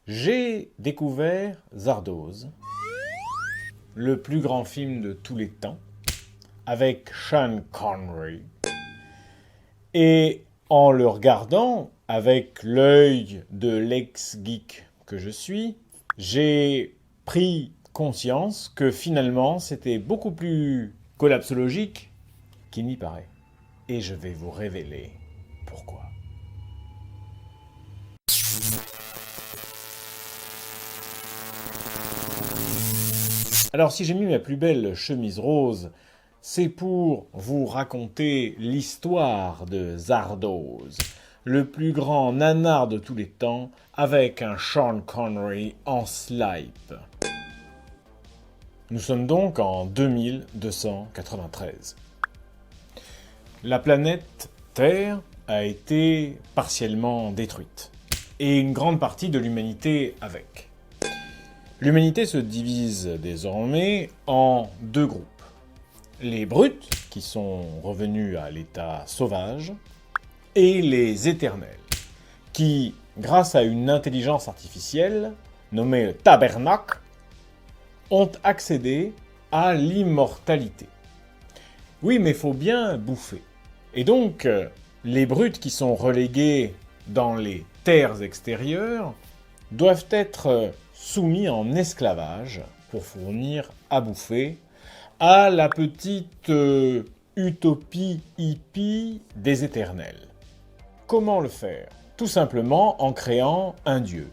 J'ai découvert Zardoz, le plus grand film de tous les temps, avec Sean Connery. Et en le regardant avec l'œil de l'ex-geek que je suis, j'ai pris conscience que finalement c'était beaucoup plus collapsologique qu'il n'y paraît. Et je vais vous révéler pourquoi. Alors si j'ai mis ma plus belle chemise rose, c'est pour vous raconter l'histoire de Zardoz, le plus grand nanar de tous les temps, avec un Sean Connery en slipe. Nous sommes donc en 2293. La planète Terre a été partiellement détruite, et une grande partie de l'humanité avec. L'humanité se divise désormais en deux groupes. Les brutes, qui sont revenus à l'état sauvage, et les éternels, qui, grâce à une intelligence artificielle, nommée le tabernacle, ont accédé à l'immortalité. Oui, mais il faut bien bouffer. Et donc, les brutes qui sont reléguées dans les terres extérieures doivent être soumis en esclavage pour fournir à bouffer à la petite utopie hippie des éternels. Comment le faire? Tout simplement en créant un dieu.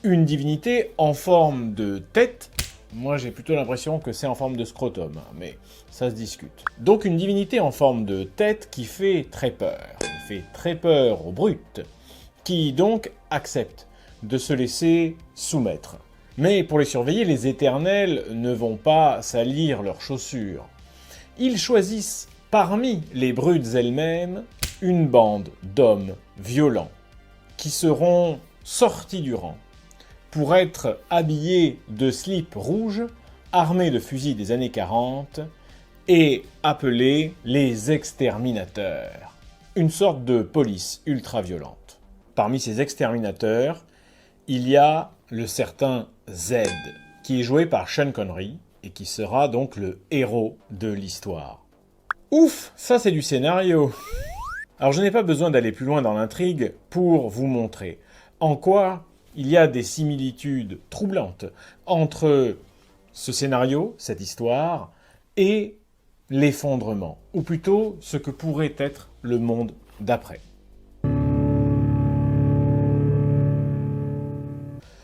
Une divinité en forme de tête. Moi j'ai plutôt l'impression que c'est en forme de scrotum, mais ça se discute. Donc une divinité en forme de tête qui fait très peur. Elle fait très peur aux brutes, qui donc acceptent de se laisser soumettre. Mais pour les surveiller, les éternels ne vont pas salir leurs chaussures. Ils choisissent parmi les brutes elles-mêmes une bande d'hommes violents qui seront sortis du rang pour être habillés de slips rouges, armés de fusils des années 40 et appelés les exterminateurs. Une sorte de police ultra-violente. Parmi ces exterminateurs, il y a le certain Z, qui est joué par Sean Connery, et qui sera donc le héros de l'histoire. Ouf, ça c'est du scénario. Alors je n'ai pas besoin d'aller plus loin dans l'intrigue pour vous montrer en quoi il y a des similitudes troublantes entre ce scénario, cette histoire, et l'effondrement, ou plutôt ce que pourrait être le monde d'après.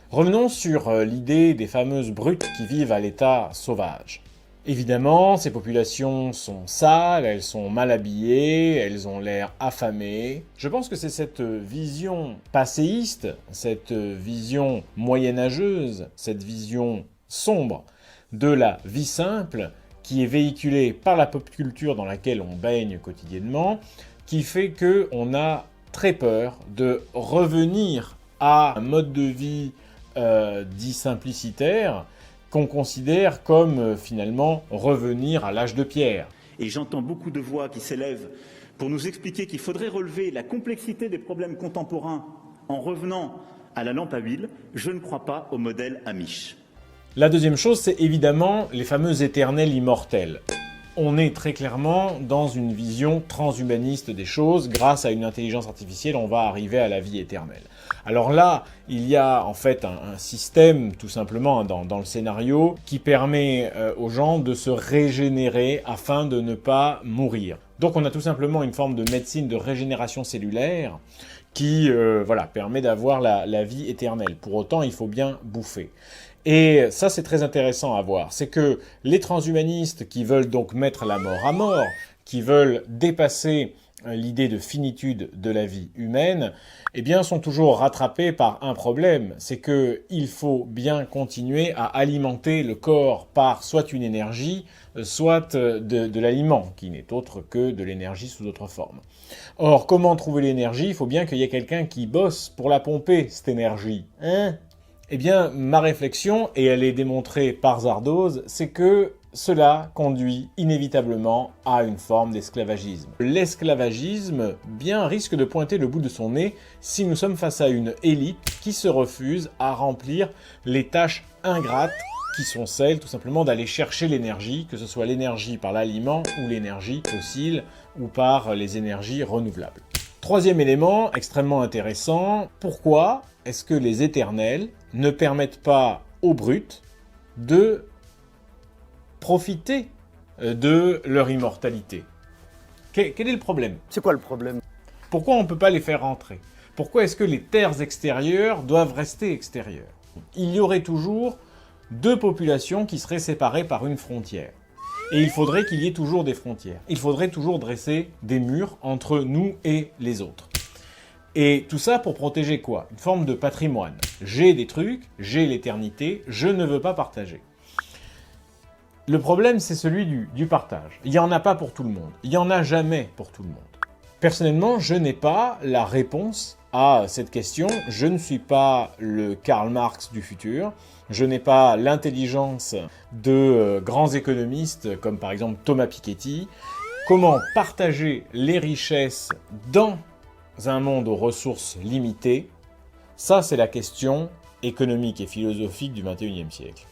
Revenons sur l'idée des fameuses brutes qui vivent à l'état sauvage. Évidemment, ces populations sont sales, elles sont mal habillées, elles ont l'air affamées. Je pense que c'est cette vision passéiste, cette vision moyenâgeuse, cette vision sombre de la vie simple qui est véhiculée par la pop culture dans laquelle on baigne quotidiennement, qui fait qu'on a très peur de revenir à un mode de vie dit simplicitaire, qu'on considère comme finalement revenir à l'âge de pierre. Et j'entends beaucoup de voix qui s'élèvent pour nous expliquer qu'il faudrait relever la complexité des problèmes contemporains en revenant à la lampe à huile. Je ne crois pas au modèle Amish. La deuxième chose, c'est évidemment les fameux éternels immortels. On est très clairement dans une vision transhumaniste des choses. Grâce à une intelligence artificielle, on va arriver à la vie éternelle. Alors là, il y a en fait un système, tout simplement, dans le scénario, qui permet aux gens de se régénérer afin de ne pas mourir. Donc on a tout simplement une forme de médecine de régénération cellulaire qui permet d'avoir la vie éternelle. Pour autant, il faut bien bouffer. Et ça, c'est très intéressant à voir. C'est que les transhumanistes qui veulent donc mettre la mort à mort, qui veulent dépasser l'idée de finitude de la vie humaine, eh bien, sont toujours rattrapés par un problème. C'est que il faut bien continuer à alimenter le corps par soit une énergie, soit de l'aliment, qui n'est autre que de l'énergie sous d'autres formes. Or, comment trouver l'énergie? Il faut bien qu'il y ait quelqu'un qui bosse pour la pomper, cette énergie. Hein? Eh bien, ma réflexion, et elle est démontrée par Zardoz, c'est que cela conduit inévitablement à une forme d'esclavagisme. L'esclavagisme, bien, risque de pointer le bout de son nez si nous sommes face à une élite qui se refuse à remplir les tâches ingrates qui sont celles tout simplement d'aller chercher l'énergie, que ce soit l'énergie par l'aliment ou l'énergie fossile ou par les énergies renouvelables. Troisième élément extrêmement intéressant, pourquoi est-ce que les éternels ne permettent pas aux brutes de profiter de leur immortalité? Quel est le problème? C'est quoi le problème? Pourquoi on ne peut pas les faire rentrer? Pourquoi est-ce que les terres extérieures doivent rester extérieures? Il y aurait toujours deux populations qui seraient séparées par une frontière. Et il faudrait qu'il y ait toujours des frontières. Il faudrait toujours dresser des murs entre nous et les autres. Et tout ça pour protéger quoi? Une forme de patrimoine. J'ai des trucs, j'ai l'éternité, je ne veux pas partager. Le problème, c'est celui du partage. Il n'y en a pas pour tout le monde. Il n'y en a jamais pour tout le monde. Personnellement, je n'ai pas la réponse à cette question. Je ne suis pas le Karl Marx du futur. Je n'ai pas l'intelligence de grands économistes comme par exemple Thomas Piketty. Comment partager les richesses dans un monde aux ressources limitées? Ça, c'est la question économique et philosophique du XXIe siècle.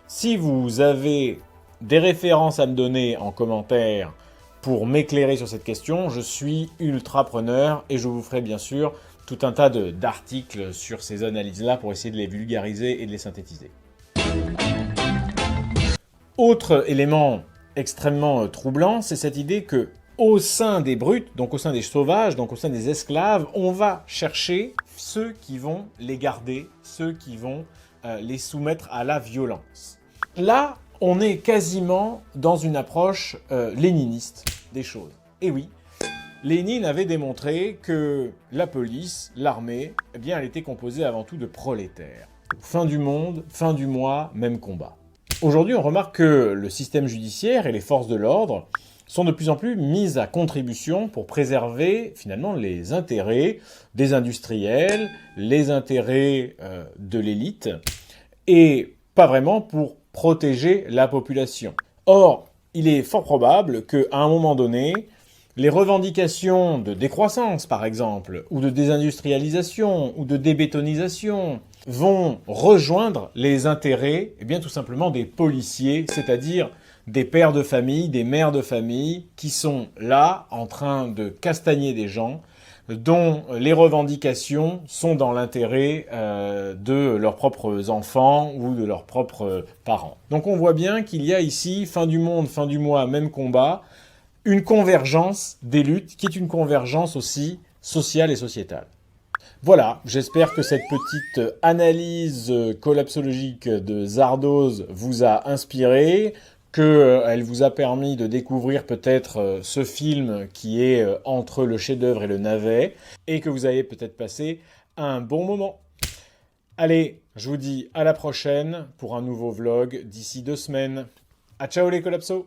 Si vous avez des références à me donner en commentaire pour m'éclairer sur cette question, je suis ultra preneur et je vous ferai bien sûr tout un tas d'articles sur ces analyses-là pour essayer de les vulgariser et de les synthétiser. Autre élément extrêmement troublant, c'est cette idée que au sein des brutes, donc au sein des sauvages, donc au sein des esclaves, on va chercher ceux qui vont les garder, ceux qui vont les soumettre à la violence. Là, on est quasiment dans une approche léniniste des choses. Et oui, Lénine avait démontré que la police, l'armée, eh bien, elle était composée avant tout de prolétaires. Fin du monde, fin du mois, même combat. Aujourd'hui, on remarque que le système judiciaire et les forces de l'ordre sont de plus en plus mises à contribution pour préserver finalement les intérêts des industriels, les intérêts de l'élite, et pas vraiment pour protéger la population. Or, il est fort probable qu'à un moment donné, les revendications de décroissance, par exemple, ou de désindustrialisation, ou de débétonisation, vont rejoindre les intérêts, eh bien, tout simplement des policiers, c'est-à-dire des pères de famille, des mères de famille, qui sont là, en train de castagner des gens, dont les revendications sont dans l'intérêt de leurs propres enfants ou de leurs propres parents. Donc on voit bien qu'il y a ici, fin du monde, fin du mois, même combat, une convergence des luttes qui est une convergence aussi sociale et sociétale. Voilà, j'espère que cette petite analyse collapsologique de Zardoz vous a inspiré, qu'elle vous a permis de découvrir peut-être ce film qui est entre le chef-d'œuvre et le navet, et que vous avez peut-être passé un bon moment. Allez, je vous dis à la prochaine pour un nouveau vlog d'ici 2 semaines. À ciao les collapsos!